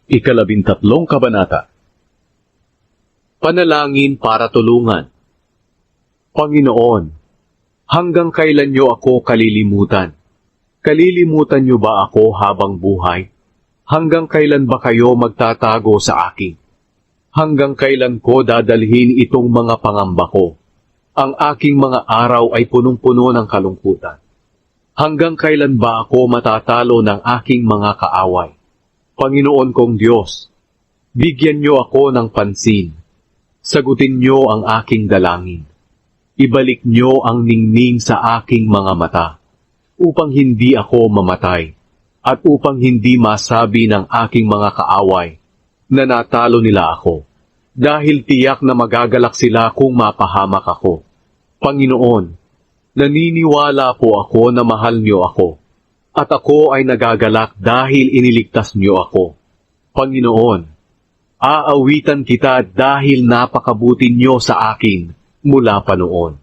Ikalabintatlong kabanata. Panalangin para tulungan. Panginoon, hanggang kailan niyo ako kalilimutan? Kalilimutan niyo ba ako habang buhay? Hanggang kailan ba kayo magtatago sa akin? Hanggang kailan ko dadalhin itong mga pangamba ko? Ang aking mga araw ay punong-puno ng kalungkutan. Hanggang kailan ba ako matatalo ng aking mga kaaway? Panginoon kong Diyos, bigyan niyo ako ng pansin. Sagutin niyo ang aking dalangin. Ibalik niyo ang ningning sa aking mga mata, upang hindi ako mamatay, at upang hindi masabi ng aking mga kaaway na natalo nila ako, dahil tiyak na magagalak sila kung mapahamak ako. Panginoon, naniniwala po ako na mahal niyo ako, at ako ay nagagalak dahil iniligtas niyo ako. Panginoon, aawitan kita dahil napakabuti niyo sa akin mula pa noon.